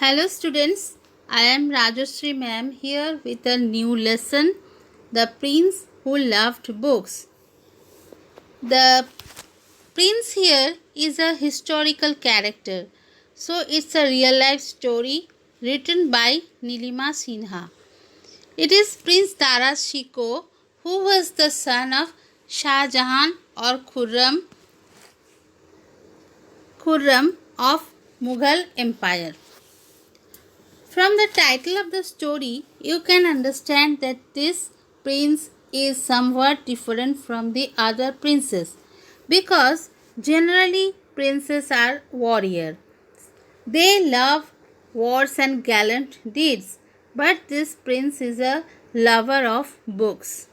Hello students, I am Rajashri ma'am here with a new lesson, The Prince Who Loved Books. The prince here is a historical character, so it's a real life story written by Nilima Sinha. It is Prince Dara Shikoh, who was the son of Shah Jahan or Khurram of Mughal Empire. From the title of the story, you can understand that this prince is somewhat different from the other princes because generally princes are warriors. They love wars and gallant deeds, but this prince is a lover of books.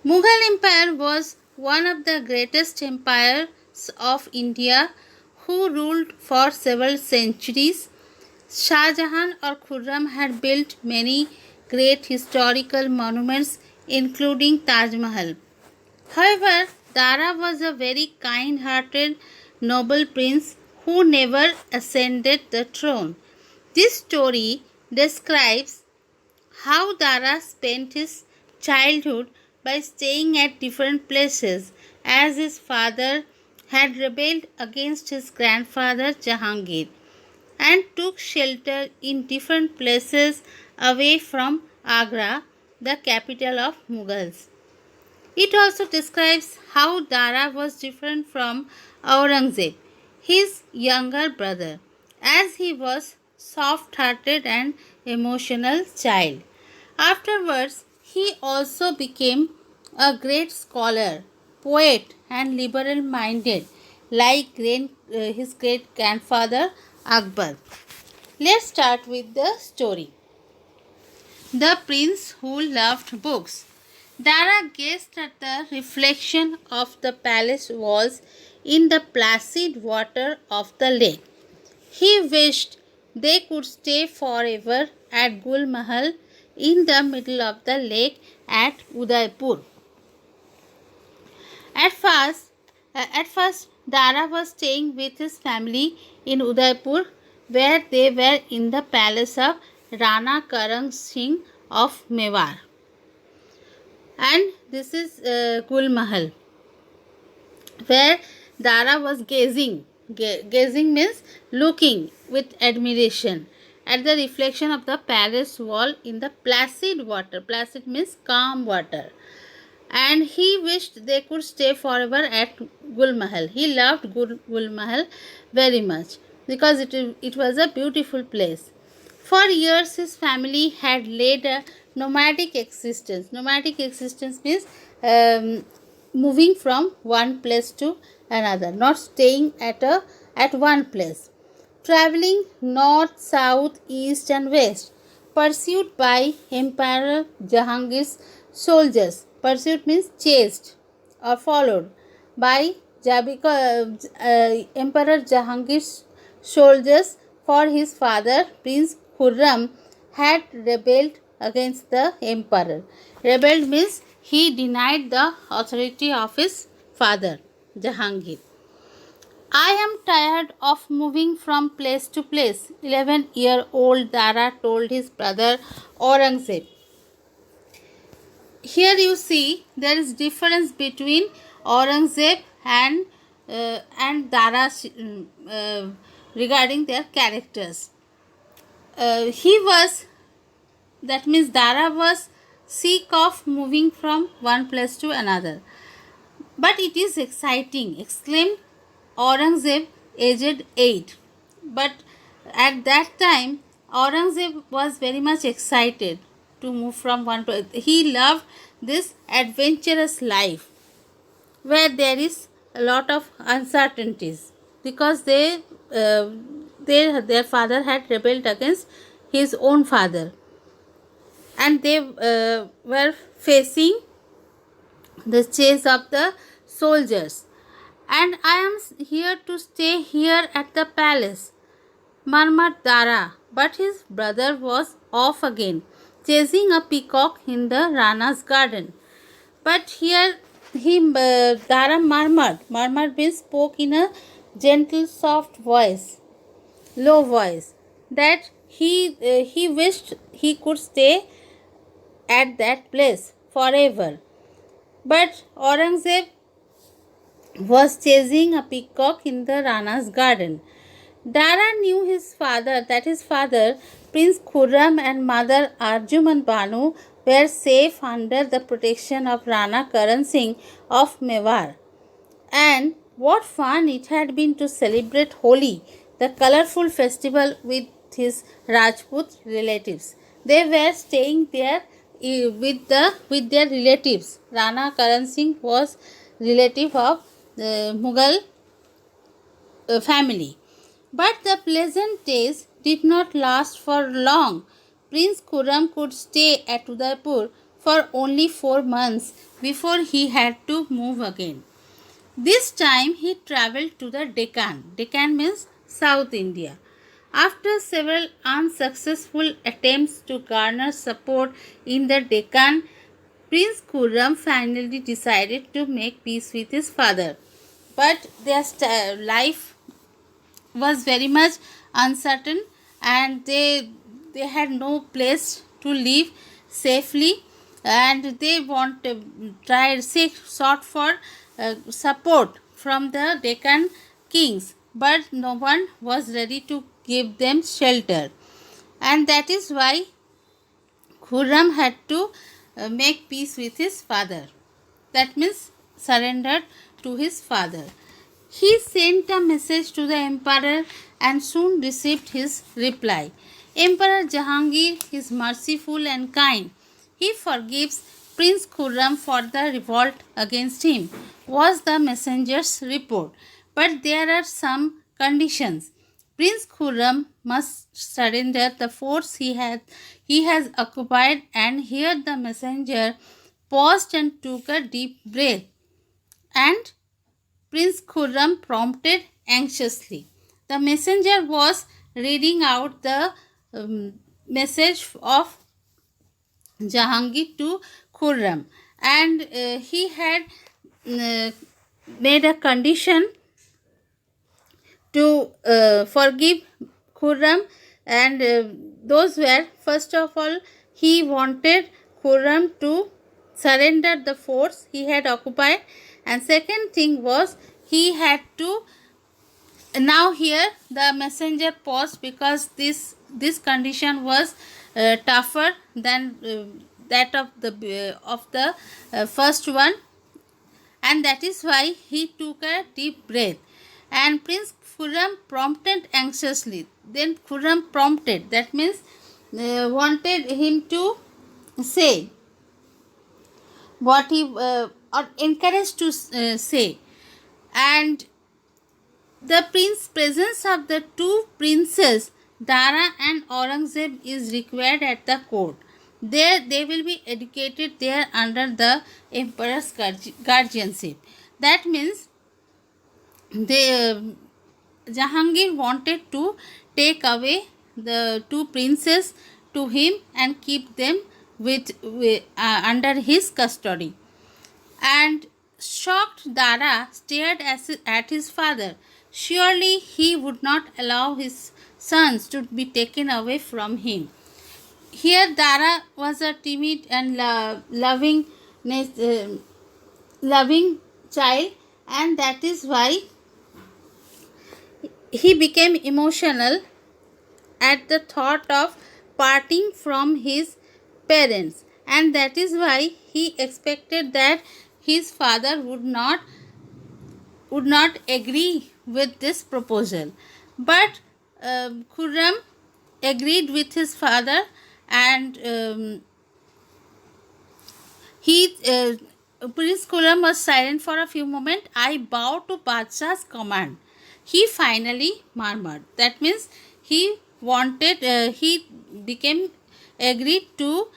Mughal Empire was one of the greatest empires of India who ruled for several centuries. Shah Jahan or Khurram had built many great historical monuments including Taj Mahal. However, Dara was a very kind-hearted noble prince who never ascended the throne. This story describes how Dara spent his childhood by staying at different places as his father had rebelled against his grandfather Jahangir and took shelter in different places away from Agra, the capital of Mughals. It also describes how Dara was different from Aurangzeb, his younger brother, as he was soft-hearted and emotional child. Afterwards, he also became a great scholar, poet, and liberal-minded, like his great-grandfather Akbar. Let's start with the story. The Prince Who Loved Books. Dara gazed at the reflection of the palace walls in the placid water of the lake. He wished they could stay forever at Gul Mahal in the middle of the lake at Udaipur. At first, Dara was staying with his family in Udaipur, where they were in the palace of Rana Karang Singh of Mewar. And this is Gul Mahal, where Dara was gazing. Gazing means looking with admiration at the reflection of the palace wall in the placid water. Placid means calm water. And he wished they could stay forever at Gul Mahal. He loved Gul Mahal very much because it was a beautiful place. For years, his family had led a nomadic existence. Nomadic existence means moving from one place to another, not staying at one place. Traveling north, south, east, and west, pursued by Emperor Jahangir's soldiers. Pursued means chased or followed by Emperor Jahangir's soldiers, for his father Prince Khurram had rebelled against the emperor. Rebelled means he denied the authority of his father Jahangir. I am tired of moving from place to place, 11-year-old Dara told his brother Aurangzeb. Here you see there is difference between Aurangzeb and Dara regarding their characters. That means Dara was sick of moving from one place to another. But it is exciting, exclaimed Aurangzeb, aged 8. But at that time, Aurangzeb was very much excited to move from one place. He loved this adventurous life where there is a lot of uncertainties because their father had rebelled against his own father, and they were facing the chase of the soldiers. And I am here to stay here at the palace, murmured Dara, but his brother was off again, chasing a peacock in the Rana's garden. But here Dara murmured. Murmured means spoke in a gentle, soft voice, low voice. that he wished he could stay at that place forever. But Aurangzeb was chasing a peacock in the Rana's garden. Dara knew his father, Prince Khurram, and mother Arjuman Banu were safe under the protection of Rana Karan Singh of Mewar. And what fun it had been to celebrate Holi, the colorful festival, with his Rajput relatives. They were staying there with their relatives. Rana Karan Singh was relative of the Mughal family. But the pleasant days did not last for long. Prince Khurram could stay at Udaipur for only 4 months before he had to move again. This time he travelled to the Deccan. Deccan means South India. After several unsuccessful attempts to garner support in the Deccan, Prince Khurram finally decided to make peace with his father. But their life was very much uncertain, and they had no place to live safely, and they sought for support from the Deccan kings, but no one was ready to give them shelter, and that is why Khurram had to make peace with his father. That means surrendered to his father. He sent a message to the emperor and soon received his reply. Emperor Jahangir is merciful and kind. He forgives Prince Khurram for the revolt against him, was the messenger's report. But there are some conditions. Prince Khurram must surrender the forts he has occupied, and here the messenger paused and took a deep breath, and Prince Khurram prompted anxiously. The messenger was reading out the message of Jahangir to Khurram, and he had uh, made a condition to forgive Khurram, and those were, first of all, he wanted Khurram to surrender the forts he had occupied, and second thing was he had to, now here the messenger paused because this condition was tougher than that of the first one, and that is why he took a deep breath, and Prince Khurram prompted anxiously. Then Khurram prompted, that means wanted him to say what he or encouraged to say, and the presence of the two princes Dara and Aurangzeb is required at the court. There they will be educated there under the emperor's guardianship. That means they Jahangir wanted to take away the two princes to him and keep them under his custody. And shocked Dara stared at his father. Surely he would not allow his sons to be taken away from him. Here Dara was a timid and loving child, and that is why he became emotional at the thought of parting from his parents, and that is why he expected that his father would not agree with this proposal. But Khurram agreed with his father, and Prince Khurram was silent for a few moments. I bow to Badshah's command, he finally murmured. That means he wanted, he became agreed to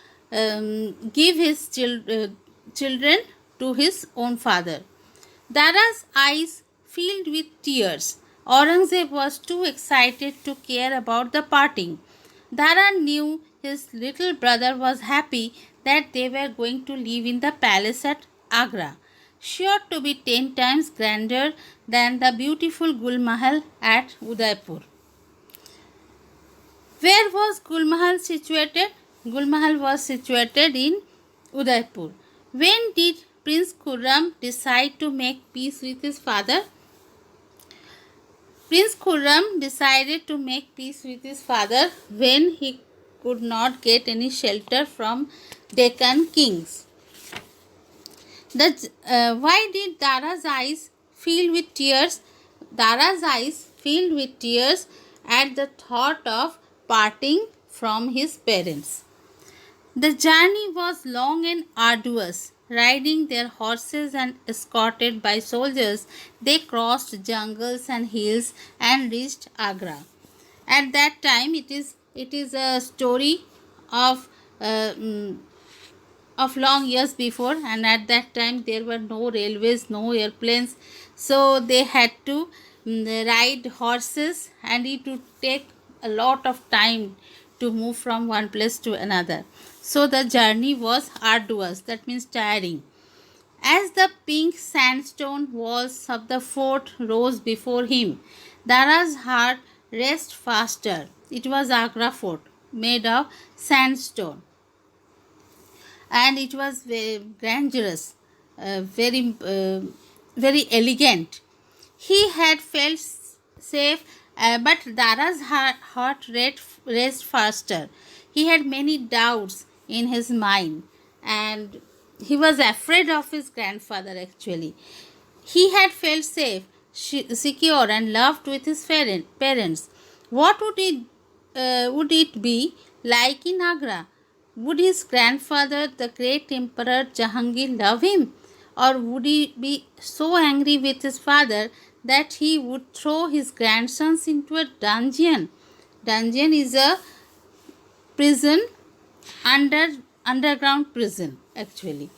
give his children to his own father. Dara's eyes filled with tears. Aurangzeb was too excited to care about the parting. Dara knew his little brother was happy that they were going to live in the palace at Agra, sure to be 10 times grander than the beautiful Gul Mahal at Udaipur. Where was Gulmahal situated? Gulmahal was situated in Udaipur. When did Prince Khurram decide to make peace with his father? Prince Khurram decided to make peace with his father when he could not get any shelter from Deccan kings. Why did Dara's eyes fill with tears? Dara's eyes filled with tears at the thought of parting from his parents. The journey was long and arduous. Riding their horses and escorted by soldiers, they crossed jungles and hills and reached Agra. At that time, it is a story of uh, mm, of long years before, and at that time there were no railways, no airplanes, so they had to ride horses, and it would take a lot of time to move from one place to another. So the journey was arduous, that means tiring. As the pink sandstone walls of the fort rose before him, Dara's heart raced faster. It was Agra fort, made of sandstone, and it was very grandiose, very elegant. He had felt safe, but Dara's heart raced faster. He had many doubts in his mind, and he was afraid of his grandfather actually. He had felt safe, secure, and loved with his parents. What would it be like in Agra? Would his grandfather, the great Emperor Jahangir, love him? Or would he be so angry with his father that he would throw his grandsons into a dungeon? Dungeon is a prison, underground prison actually.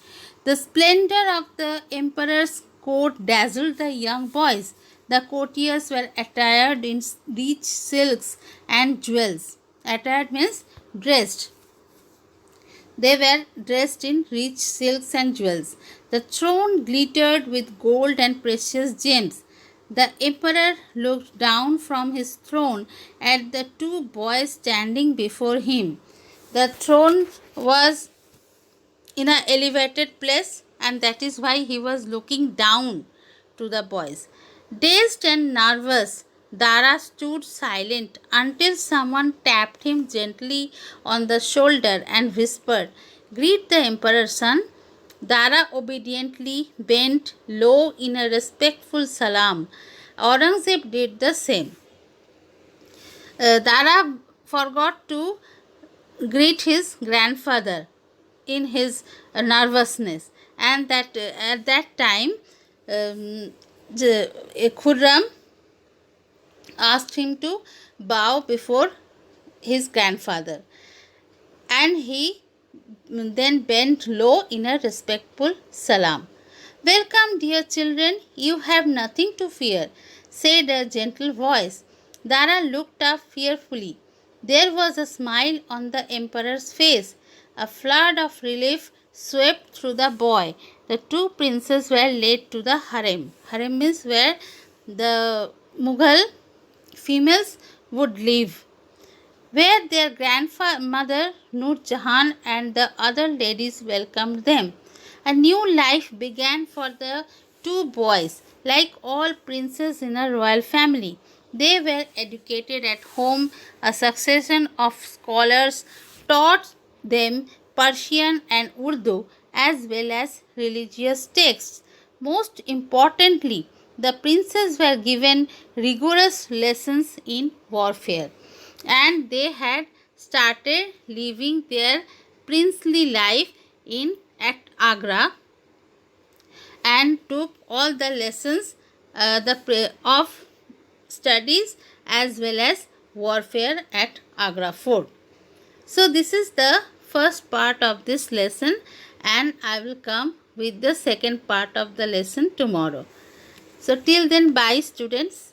The splendor of the emperor's court dazzled the young boys. The courtiers were attired in rich silks and jewels. Attired means dressed. They were dressed in rich silks and jewels. The throne glittered with gold and precious gems. The emperor looked down from his throne at the two boys standing before him. The throne was in an elevated place, and that is why he was looking down to the boys. Dazed and nervous, Dara stood silent until someone tapped him gently on the shoulder and whispered, "Greet the emperor, son." Dara obediently bent low in a respectful salam. Aurangzeb did the same. Dara forgot to greet his grandfather in his nervousness, and that at that time Khurram asked him to bow before his grandfather, and he then bent low in a respectful salam. "Welcome, dear children, you have nothing to fear," said a gentle voice. Dara looked up fearfully. There was a smile on the emperor's face. A flood of relief swept through the boy. The two princes were led to the harem. Harem means where the Mughal females would live, where their grandmother Nur Jahan and the other ladies welcomed them. A new life began for the two boys. Like all princes in a royal family, they were educated at home. A succession of scholars taught them Persian and Urdu as well as religious texts. Most importantly, the princes were given rigorous lessons in warfare, and they had started living their princely life in at Agra and took all the lessons of studies as well as warfare at Agra fort. So this is the first part of this lesson, and I will come with the second part of the lesson tomorrow. So till then, bye students.